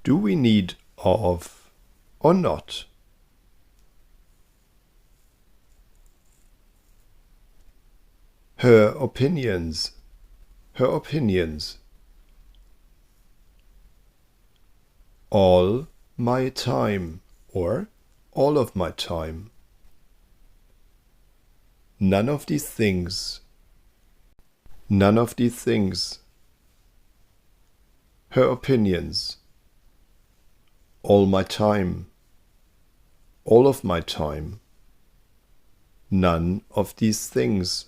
Do we need of or not? Her opinions. Her opinions. All my time or all of my time. None of these things. None of these things. Her opinions. All my time. All of my time. None of these things.